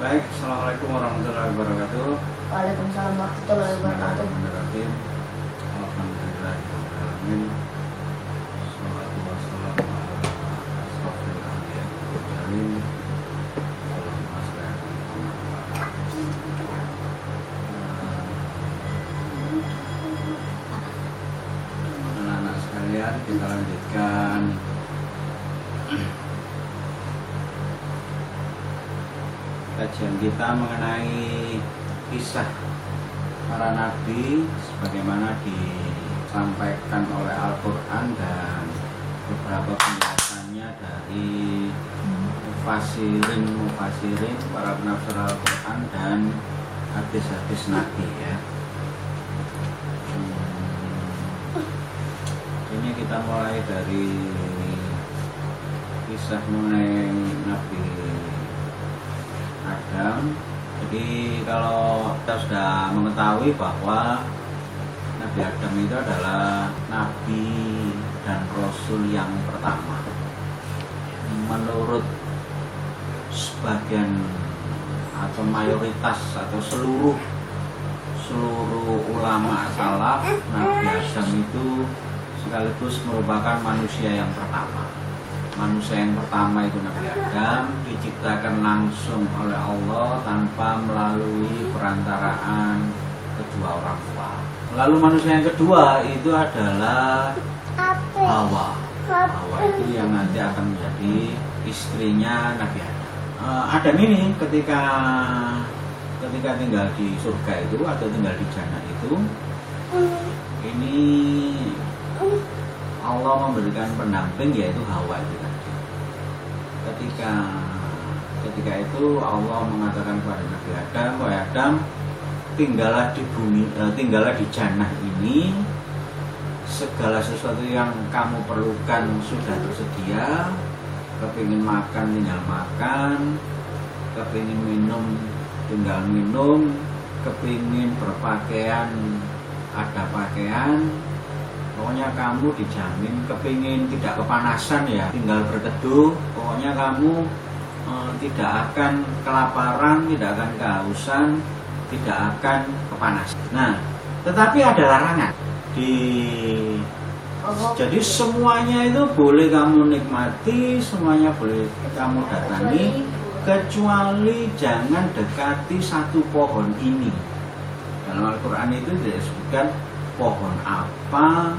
Baik, assalamualaikum warahmatullahi wabarakatuh. Waalaikumsalam warahmatullahi wabarakatuh. Bismillahirrahmanirrahim. Alhamdulillahirrahmanirrahim. Salatu wassalamu ala asrofil anbiya'i wal mursalin. Allahumma shalli ala Muhammad. Anak-anak sekalian, kita lanjutkan kajian kita mengenai kisah para nabi sebagaimana disampaikan oleh Al-Quran dan beberapa penjelasannya dari mufassirin para penafsir Al-Quran dan hadis-hadis nabi ya. Ini kita mulai dari kisah mengenai Nabi Adam. Jadi kalau kita sudah mengetahui bahwa Nabi Adam itu adalah Nabi dan Rasul yang pertama, menurut sebagian atau mayoritas atau seluruh ulama salaf, Nabi Adam itu sekaligus merupakan manusia yang pertama. Manusia yang pertama itu Nabi Adam diciptakan langsung oleh Allah tanpa melalui perantaraan kedua orang tua. Lalu manusia yang kedua itu adalah Hawa. Hawa itu yang nanti akan menjadi istrinya Nabi Adam. Adam ini ketika tinggal di surga itu atau tinggal di jannah itu, ini Allah memberikan pendamping yaitu Hawa itu tadi. Ketika itu Allah mengatakan kepada Nabi Adam, wahai Adam, tinggallah di bumi, tinggallah di jannah ini. Segala sesuatu yang kamu perlukan sudah tersedia. Kepingin makan tinggal makan, kepingin minum tinggal minum, kepingin berpakaian ada pakaian. Pokoknya kamu dijamin, kepingin tidak kepanasan ya tinggal berteduh. Pokoknya kamu tidak akan kelaparan, tidak akan kehausan, tidak akan kepanasan. Nah, tetapi ada larangan. Jadi semuanya itu boleh kamu nikmati, semuanya boleh kamu datangi, kecuali jangan dekati satu pohon ini. Dalam Al-Quran itu disebutkan pohon apa,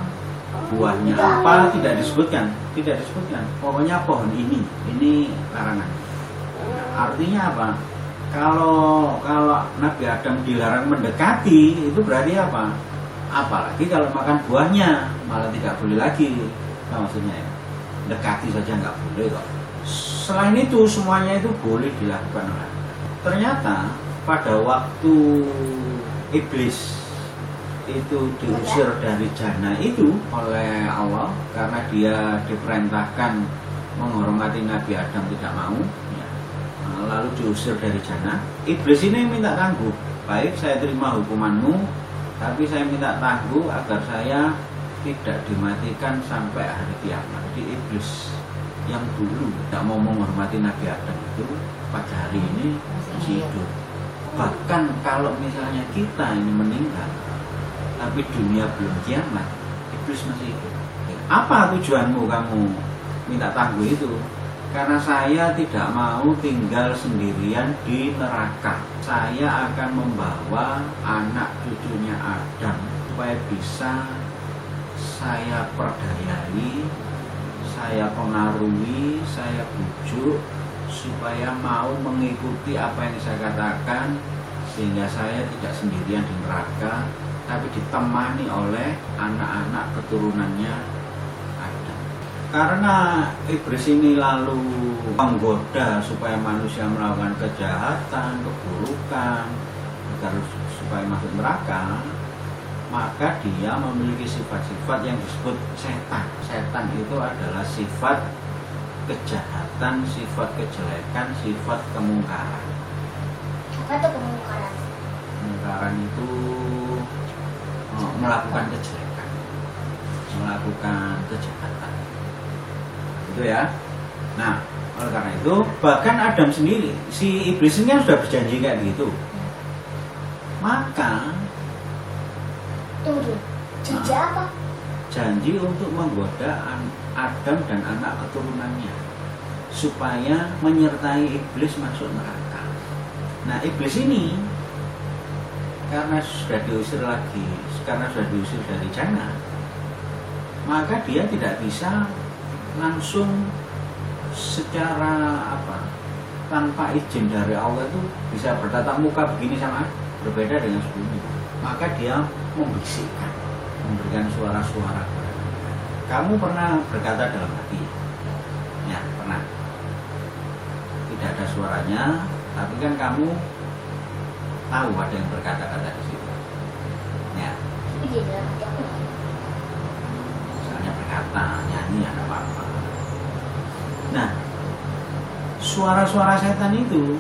buahnya apa, tidak disebutkan. Pokoknya pohon ini larangan. Artinya apa? Kalau Nabi Adam dilarang mendekati, itu berarti apa? Apalagi kalau makan buahnya malah tidak boleh lagi. Nah, maksudnya ya, dekati saja nggak boleh kok. Selain itu semuanya itu boleh dilakukan. Ternyata pada waktu iblis itu diusir dari jannah itu oleh Allah karena dia diperintahkan menghormati Nabi Adam tidak mau ya. Lalu diusir dari jannah. Iblis ini minta tangguh, baik saya terima hukumanmu, tapi saya minta tangguh agar saya tidak dimatikan sampai hari kiamat. Di iblis yang dulu tidak mau menghormati Nabi Adam itu pada hari ini masih hidup. Bahkan kalau misalnya kita ini meninggal tapi dunia belum kiamat, iblis masih hidup. Apa tujuanmu kamu minta tangguh itu? Karena saya tidak mau tinggal sendirian di neraka. Saya akan membawa anak cucunya Adam supaya bisa saya perdayai, saya pengaruhi, saya bujuk supaya mau mengikuti apa yang saya katakan, sehingga saya tidak sendirian di neraka, tapi ditemani oleh anak-anak keturunannya Adam. Karena iblis ini lalu menggoda supaya manusia melakukan kejahatan, keburukan, agar supaya masuk neraka, maka dia memiliki sifat-sifat yang disebut setan. Setan itu adalah sifat kejahatan, sifat kejelekan, sifat kemungkaran. Apa itu kemungkaran? Kemungkaran itu melakukan kejelekan, melakukan kejahatan, itu ya. Nah, Oleh karena itu, bahkan Adam sendiri, si iblis ini kan sudah berjanji kayak gitu. Maka Tunggu. Janji apa? janji untuk menggoda Adam dan anak keturunannya supaya menyertai iblis masuk neraka. Nah, iblis ini karena sudah diusir dari jannah, maka dia tidak bisa langsung secara tanpa izin dari Allah itu bisa bertatap muka begini sama berbeda dengan sebelumnya. Maka dia membisikkan, memberikan suara-suara. Kamu pernah berkata dalam hati? Ya, pernah. Tidak ada suaranya, tapi kan kamu tahu ada yang berkata-kata di situ. Ya, Tapi di dalam hati aku. misalnya berkata, nyanyi, ada apa-apa. Nah, suara-suara setan itu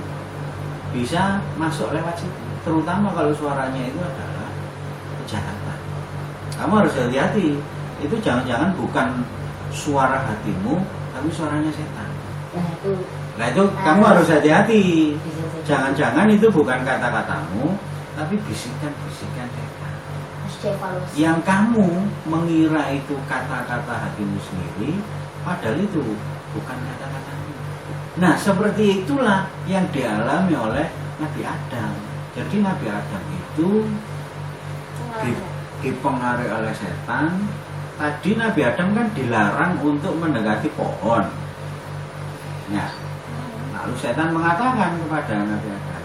bisa masuk lewat situ, terutama kalau suaranya itu adalah kejahatan. Kamu harus hati-hati, itu jangan-jangan bukan suara hatimu, tapi suaranya setan. Nah itu kamu harus hati-hati, jangan-jangan itu bukan kata-katamu, tapi bisikan-bisikan setan. Harus dievaluasi. Yang kamu mengira itu kata-kata hatimu sendiri, padahal itu bukan kata-katamu. Nah, seperti itulah yang dialami oleh Nabi Adam. Jadi Nabi Adam itu dipengaruhi oleh setan. Tadi Nabi Adam kan dilarang untuk mendekati pohon. Nah, lalu setan mengatakan kepada Nabi Adam,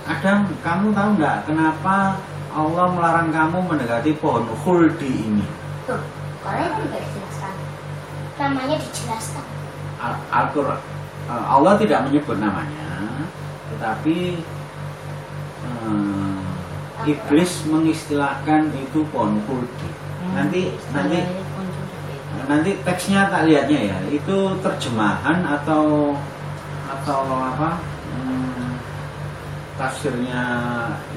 Adam, kamu tahu nggak kenapa Allah melarang kamu mendekati pohon khuldi ini? Tuh, kalau itu tidak dijelaskan. Namanya dijelaskan. Al-Quran, Allah tidak menyebut namanya, tetapi iblis mengistilahkan itu pohon khuldi. Nanti teksnya tak lihatnya ya, itu terjemahan atau apa tafsirnya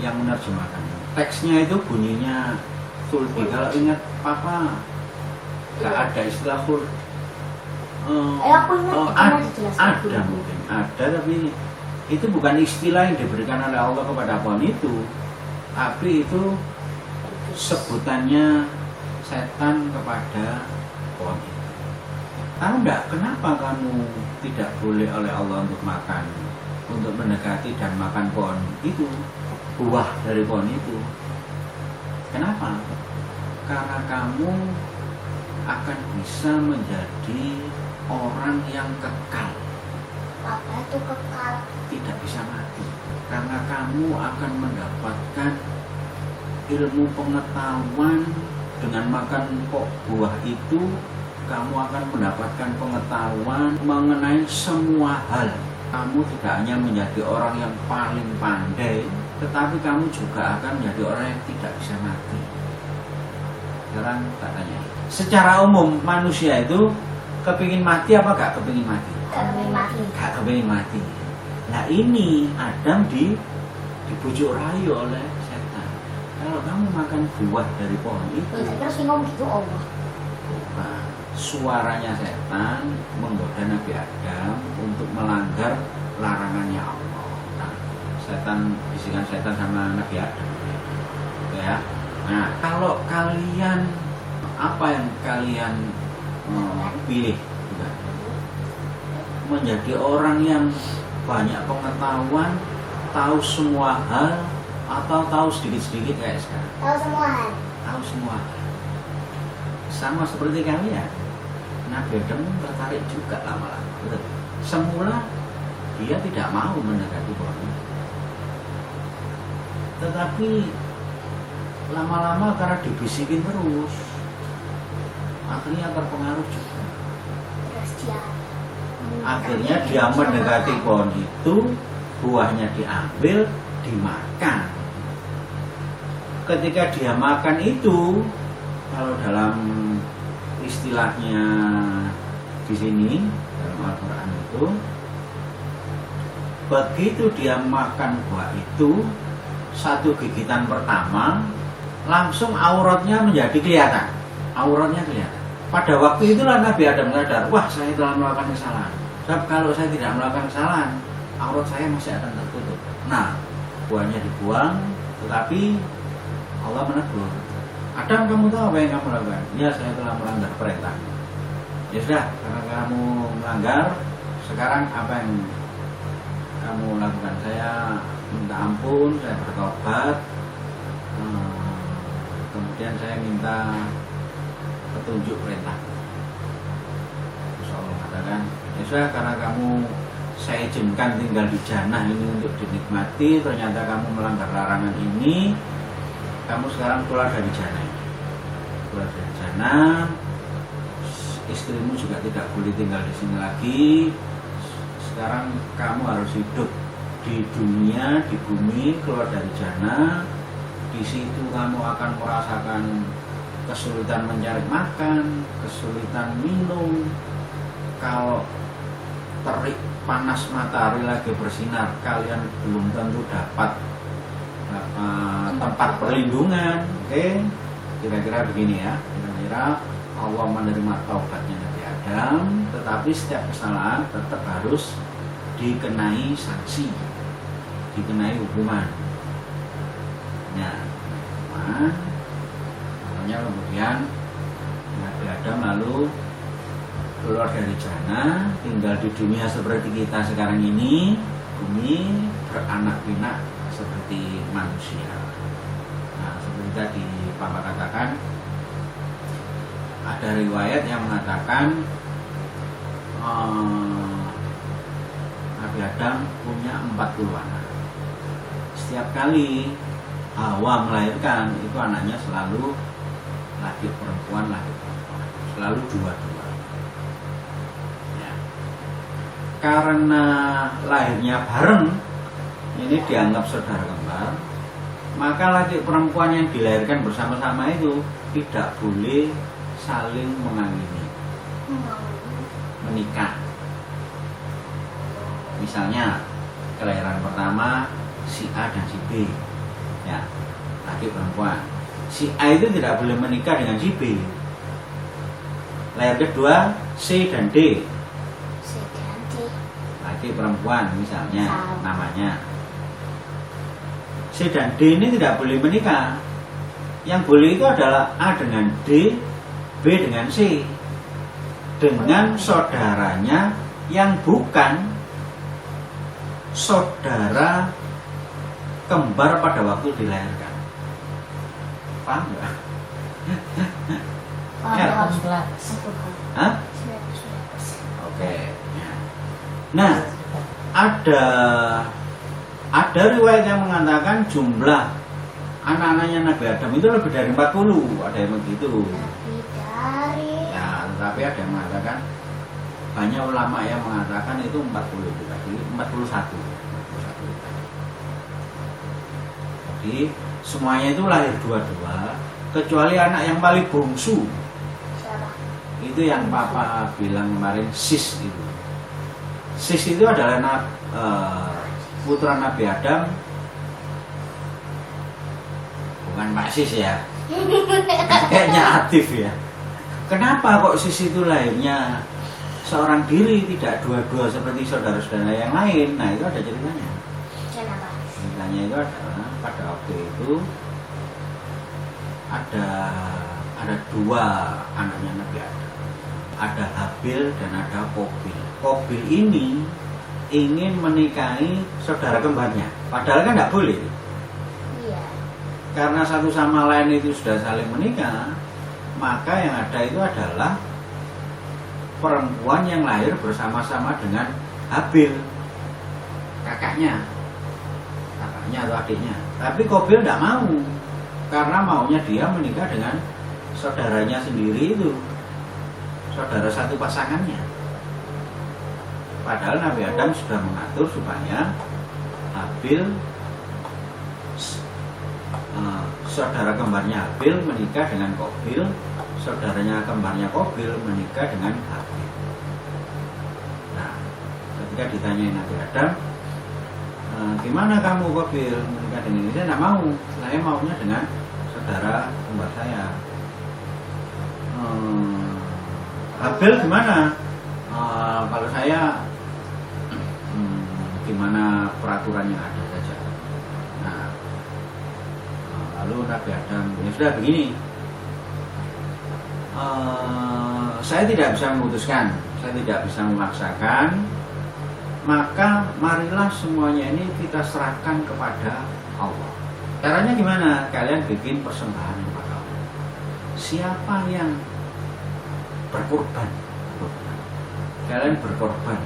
yang menerjemahkan. Teksnya itu bunyinya khuldi. Kalau ingat papa nggak ada istilah khuldi. Aku ingat Ada mungkin ada, tapi itu bukan istilah yang diberikan oleh Allah kepada pohon itu, tapi itu sebutannya setan kepada pohon itu. Tahu enggak kenapa kamu tidak boleh oleh Allah untuk makan, untuk mendekati dan makan pohon itu, buah dari pohon itu? Kenapa? Karena kamu akan bisa menjadi orang yang kekal. Apa itu kekal? Tidak bisa mati. Karena kamu akan mendapatkan ilmu pengetahuan. Dengan makan buah itu, kamu akan mendapatkan pengetahuan mengenai semua hal. Kamu tidak hanya menjadi orang yang paling pandai, tetapi kamu juga akan menjadi orang yang tidak bisa mati. Sekarang tak tanya, secara umum manusia itu kepingin mati apa gak kepingin mati? Kami mati. Gak kepingin mati. Nah ini Adam dibujuk rayu oleh setan. Kalau kamu makan buah dari pohon itu, Terus ngomong gitu Allah. nah, suaranya setan menggoda Nabi Adam untuk melanggar larangannya Allah. Nah, bisikan setan sama Nabi Adam. Ya. Nah, kalau kalian apa yang kalian pilih? Menjadi orang yang banyak pengetahuan, tahu semua hal, atau tahu sedikit-sedikit kayak sekarang? Tahu semua hal. Tahu semua hal. Sama seperti kalian. Nabi Adam tertarik juga lama-lama. Semula dia tidak mau mendekati pohon itu. Tetapi lama-lama karena dibisikin terus, akhirnya terpengaruh juga. Terus Akhirnya dia mendekati pohon itu, buahnya diambil, dimakan. Ketika dia makan itu, kalau dalam istilahnya di sini dalam Al-Quran itu, begitu dia makan buah itu, satu gigitan pertama langsung auratnya menjadi kelihatan. Auratnya kelihatan. Pada waktu itulah Nabi Adam sadar, wah saya telah melakukan kesalahan. Sebab kalau saya tidak melakukan kesalahan, aurat saya masih akan tertutup. Nah, buahnya dibuang, tetapi Allah menegur. Adam, kamu tahu apa yang kamu lakukan? Ya, saya telah melanggar perintah. Ya sudah, karena kamu melanggar, sekarang apa yang kamu lakukan? Saya minta ampun, saya bertobat, kemudian saya minta petunjuk perintah. Terus Allah katakan, ya sudah, karena kamu saya izinkan tinggal di jannah ini untuk dinikmati, ternyata kamu melanggar larangan ini, kamu sekarang keluar dari jannah. Keluar dari jannah, istrimu juga tidak boleh tinggal di sini lagi. Sekarang kamu harus hidup di dunia, di bumi, keluar dari jannah. Di situ kamu akan merasakan kesulitan mencari makan, kesulitan minum. Kalau terik panas matahari lagi bersinar, kalian belum tentu dapat tempat perlindungan. Oke, kira-kira begini ya. Kira-kira Allah menerima taubatnya Nabi Adam, tetapi setiap kesalahan tetap harus dikenai sanksi, dikenai hukuman. Nah, makanya kemudian Nabi Adam lalu keluar dari jannah, tinggal di dunia seperti kita sekarang ini, bumi, beranak pinak seperti manusia. Nah, seperti tadi Papa katakan, ada riwayat yang mengatakan Nabi Adam punya 40 anak. Setiap kali Hawa melahirkan, itu anaknya selalu laki perempuan, selalu dua-dua. Karena lahirnya bareng, ini dianggap saudara kembar, maka laki perempuan yang dilahirkan bersama-sama itu tidak boleh saling mengawini, menikah. Misalnya kelahiran pertama si A dan si B, ya, laki perempuan. Si A itu tidak boleh menikah dengan si B. Lahir kedua C dan D, perempuan misalnya namanya. C dan D ini tidak boleh menikah. Yang boleh itu adalah A dengan D, B dengan C, dengan saudaranya yang bukan saudara kembar pada waktu dilahirkan. Paham nggak? Hah? Oke. Nah, ada riwayat yang mengatakan jumlah anak-anaknya Nabi Adam itu lebih dari 40, ada yang begitu. Ya, tetapi ada yang mengatakan, banyak ulama yang mengatakan itu 40 itu tadi, 41. Jadi semuanya itu lahir dua-dua, kecuali anak yang paling bungsu. Siapa? Itu yang Papa bilang kemarin, Sis itu. Sis itu adalah putra Nabi Adam, bukan Pak Sis ya, kayaknya Atif ya. Kenapa kok Sis itu lahirnya seorang diri, tidak dua-dua seperti saudara-saudara yang lain? Nah, itu ada ceritanya. Kenapa? Ceritanya itu adalah pada waktu itu ada dua anaknya Nabi Adam, ada Habil dan ada Qabil. Qabil ini ingin menikahi saudara kembarnya, padahal kan tidak boleh. Iya. Karena satu sama lain itu sudah saling menikah, maka yang ada itu adalah perempuan yang lahir bersama-sama dengan Habil, kakaknya atau adiknya. Tapi Qabil tidak mau, karena maunya dia menikah dengan saudaranya sendiri itu, saudara satu pasangannya. Padahal Nabi Adam sudah mengatur supaya Habil, saudara kembarnya Habil menikah dengan Qabil, saudaranya kembarnya Qabil menikah dengan Habil. Nah, ketika ditanya Nabi Adam, gimana kamu Qabil menikah dengan ini? Saya tidak mau, saya maunya dengan saudara kembar saya. Habil gimana? Kalau saya gimana peraturan yang ada saja. Nah, lalu Nabi Adam, ya sudah begini, saya tidak bisa memutuskan, saya tidak bisa memaksakan, maka marilah semuanya ini kita serahkan kepada Allah. Caranya gimana? Kalian bikin persembahan kepada Allah. Siapa yang berkorban? Kalian berkorban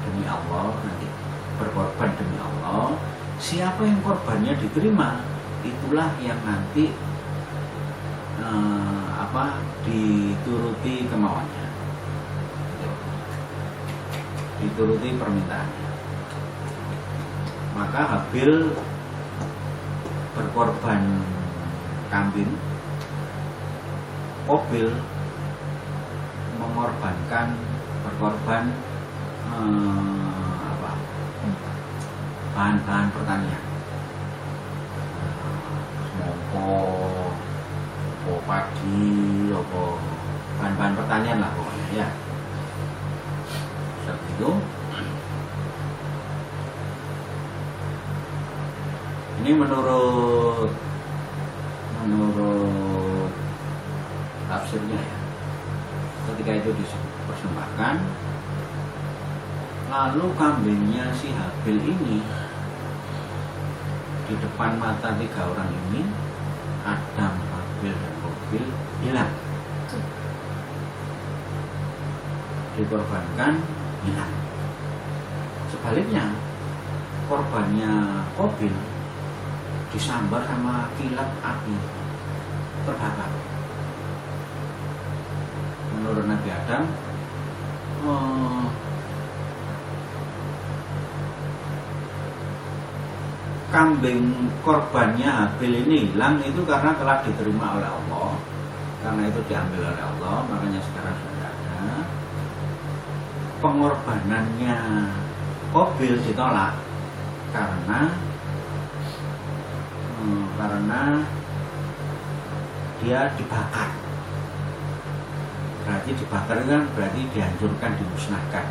demi Allah, nanti berkorban demi Allah. Siapa yang korbannya diterima, itulah yang nanti dituruti kemauannya, dituruti permintaannya. Maka Habil berkorban kambing, Qabil berkorban bahan-bahan pertanian, semongko, padi, bahan-bahan pertanian lah pokoknya ya. Seperti itu. Ini menurut tafsirnya ya. Ketika itu dipersembahkan, lalu kambingnya si Habil ini di depan mata 3 orang ini, Adam, Habil, dan Qabil hilang. Dikorbankan, hilang. Sebaliknya, korbannya Qabil disambar sama kilat api, terbakar. Menurut Nabi Adam, kambing korbannya Habil ini hilang itu karena telah diterima oleh Allah. Karena itu diambil oleh Allah, makanya sekarang sudah ada. Pengorbanannya Qabil ditolak karena dia dibakar. Berarti dibakar kan berarti dihancurkan, dimusnahkan.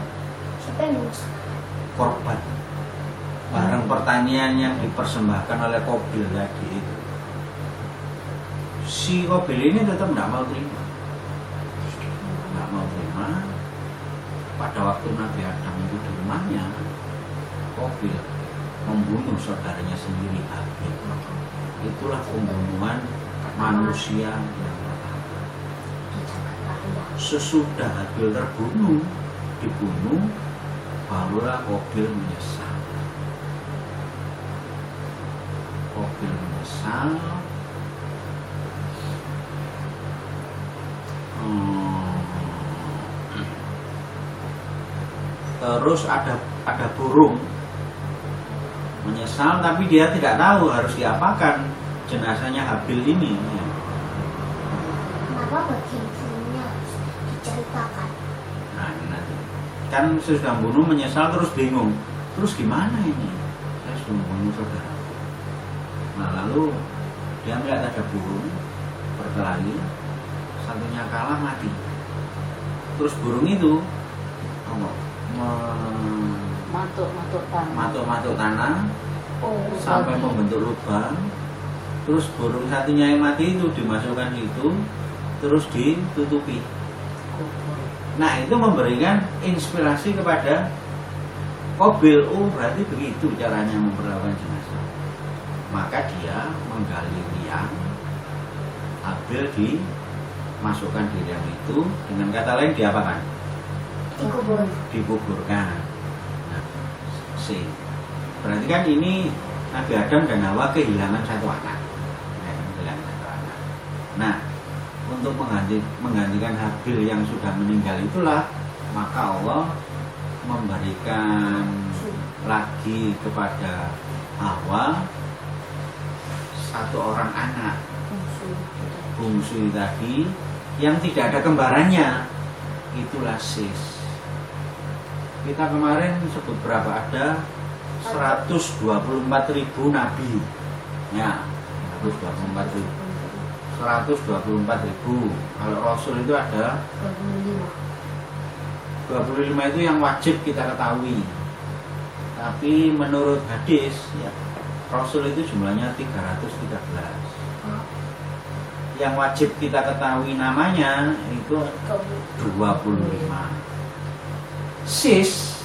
Siapa yang dimusnahkan? Korban barang pertanian yang dipersembahkan oleh Qabil tadi itu. Si Qabil ini tetap tidak mau terima. Pada waktu Nabi Adam itu di rumahnya, Qabil membunuh saudaranya sendiri, Habil. Itulah pembunuhan manusia yang pertama. Sesudah Habil dibunuh, barulah Qabil menyesal. Qabil menyesal. Terus ada burung menyesal, tapi dia tidak tahu harus diapakan jenazahnya Habil ini. Kenapa bagian burungnya harus diceritakan? Nah, nanti kan sudah bunuh menyesal terus bingung, terus gimana ini? Saya sudah membunuh saudara. Nah, lalu dia melihat ada burung berkelahi, satunya kalah mati. Terus burung itu matuk tanah sampai membentuk lubang. Terus burung satunya yang mati itu dimasukkan itu, terus ditutupi. Nah, itu memberikan inspirasi kepada Qabil. Oh, berarti begitu caranya memperlakukan jenazah. Maka dia menggali liang, Habil dimasukkan di liang itu, dengan kata lain diapakan? Dikuburkan. Nah, berarti kan ini Nabi Adam dan Hawa kehilangan satu anak. Nah, untuk menggantikan Habil yang sudah meninggal itulah, maka Allah memberikan lagi kepada Hawa satu orang anak bungsu tadi yang tidak ada kembarannya, itulah Sis. Kita kemarin sebut berapa, ada 124.000 nabi ya, 124.000. Kalau Rasul itu ada 25 itu yang wajib kita ketahui. Tapi menurut hadis ya, Rasul itu jumlahnya 313. Yang wajib kita ketahui namanya itu 25. Sis,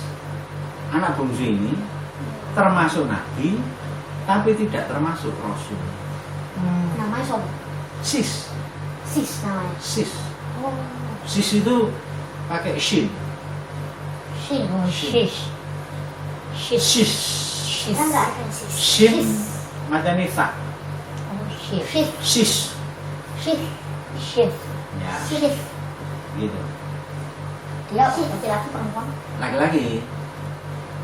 anak bungsu ini termasuk nabi tapi tidak termasuk rasul. Namanya sob. Sis, Sis namanya. sis. Oh. Sis itu pakai shin. Shin. Shish. Shish. Sis. Shish. Kan nggak ada sis. Shin macamnya tak. Oh, shish. Sis. Sis. Sis. Shish. Ya, Sis. gitu. Dia laki-laki perempuan. Laki-laki.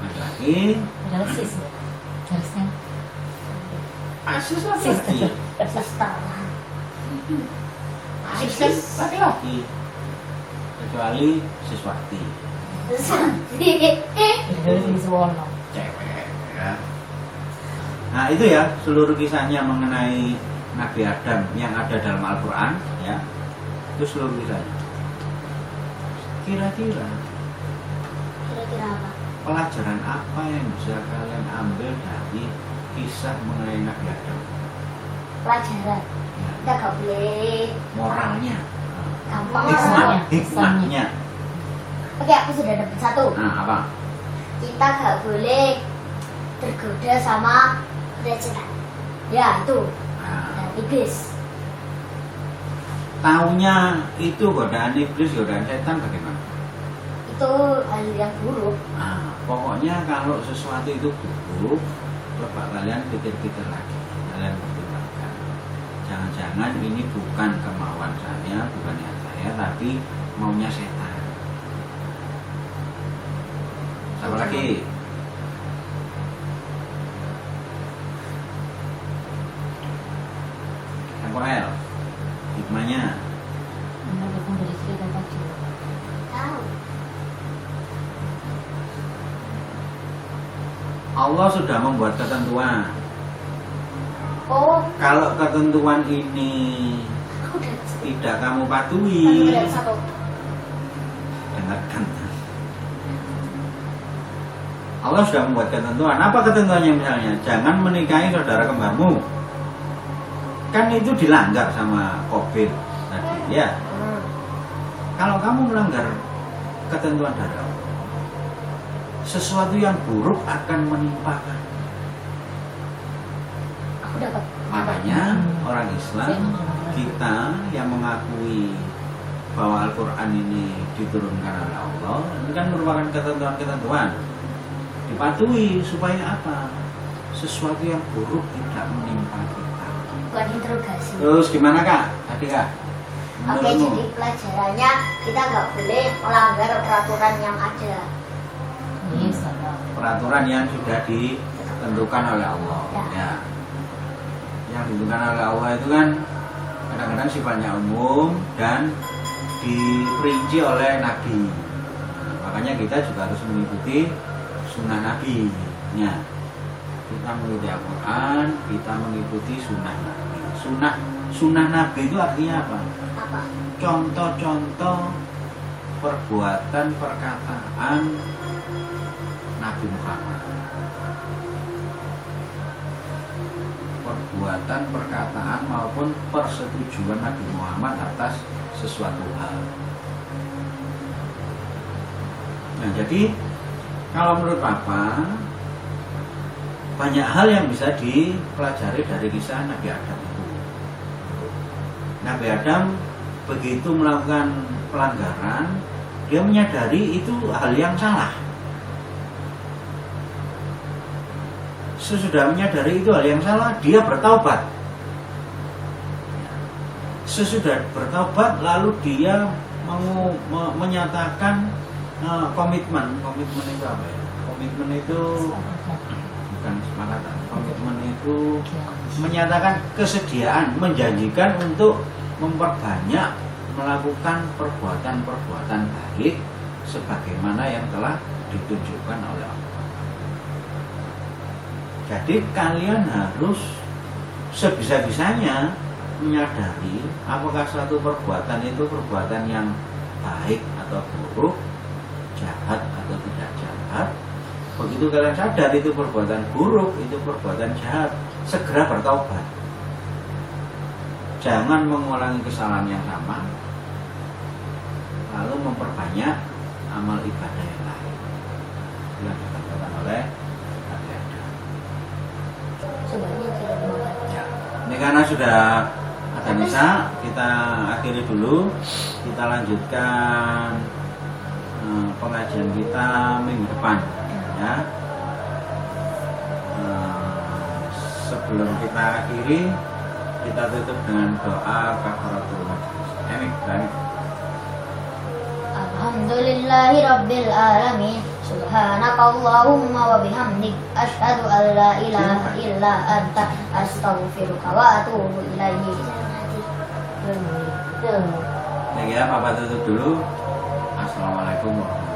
Laki-laki. Adalah sis. Harusnya. Sis laki-laki. Sister. Sis laki-laki. Kecuali siswati. Dari Suwono. Cewek ya. Nah itu ya seluruh kisahnya mengenai Nabi Adam yang ada dalam Al-Quran ya. Itu seluruh kisahnya. Kira-kira Kira-kira apa? pelajaran apa yang bisa kalian ambil dari kisah mengenai Nabi Adam? Pelajaran. Ya, Kita nggak boleh moralnya, gampang. hikmahnya. Oke, aku sudah dapat satu. Nah apa? Kita nggak boleh tergoda sama setan. Ya itu. Nah, Iblis. taunya itu godaan iblis, godaan setan bagaimana? Itu hal yang buruk. Nah, pokoknya kalau sesuatu itu buruk, coba kalian pikir-pikir lagi, kalian pertimbangkan. Jangan-jangan ini bukan kemauan saya, bukan niat saya, tapi maunya setan. Apa lagi? Samuel, hikmahnya. Mendapatkan dari cerita tadi. Tahu. Allah sudah membuat ketentuan. Oh, Kalau ketentuan ini aku udah tidak kamu aku patuhi, udah satu. dengarkan. Allah sudah membuat ketentuan. Apa ketentuannya misalnya? Jangan menikahi saudara kembarmu. Kan itu dilanggar sama Qabil tadi. Ya, kalau kamu melanggar ketentuan dari Allah, sesuatu yang buruk akan menimpa kamu. Aku dapat. Makanya orang Islam, kita yang mengakui bahwa Al-Quran ini diturunkan oleh Allah, ini kan merupakan ketentuan-ketentuan. Dipatuhi supaya apa? Sesuatu yang buruk tidak menimpa kita. Bukan interogasi. Terus gimana Kak? Tadi Kak? Oke, Menurutmu? jadi pelajarannya kita nggak boleh melanggar peraturan yang ada. Iya, sama. Peraturan yang sudah ditentukan oleh Allah. Ya. Yang ditentukan oleh Allah itu kan kadang-kadang sifatnya umum dan diperinci oleh Nabi. Nah, makanya kita juga harus mengikuti sunnah Nabi. Ya. Kita mengikuti Al-Quran, kita mengikuti sunnah Nabi. Sunnah Nabi itu artinya apa? Apa? Contoh-contoh perbuatan perkataan Nabi Muhammad. Perbuatan perkataan maupun persetujuan Nabi Muhammad atas sesuatu hal. Nah, jadi kalau menurut Papa banyak hal yang bisa dipelajari dari kisah Nabi Adam itu. Nabi Adam begitu melakukan pelanggaran, dia menyadari itu hal yang salah. Sesudah menyadari itu hal yang salah, dia bertaubat. Sesudah bertaubat, lalu dia menyatakan komitmen. Komitmen itu apa ya? Komitmen itu bukan kesepakatan. Komitmen itu menyatakan kesediaan, menjanjikan untuk memperbanyak melakukan perbuatan-perbuatan baik sebagaimana yang telah ditunjukkan oleh Allah. Jadi kalian harus sebisa-bisanya menyadari apakah suatu perbuatan itu perbuatan yang baik atau buruk. jahat atau tidak jahat. Begitu kalian sadar itu perbuatan buruk, itu perbuatan jahat, segera bertaubat. Jangan mengulangi kesalahan yang sama, lalu memperbanyak amal ibadah yang lain. Yang dikatakan oleh Ada. Sebaiknya tidak makan. Ya. Ini karena sudah ada Nisa, kita akhiri dulu. Kita lanjutkan pengajian kita minggu depan. Ya. Sebelum kita akhiri, kita tutup dengan doa kafaratul majlis. Amin. Alhamdulillahi Rabbil Alamin. Subhanakallahumma wa bihamdik asyhadu an la ilaha illa anta astaghfiruka wa atubu ilaihi. Betul. Ya, Papa tutup dulu. Assalamualaikum warahmatullahi wabarakatuh.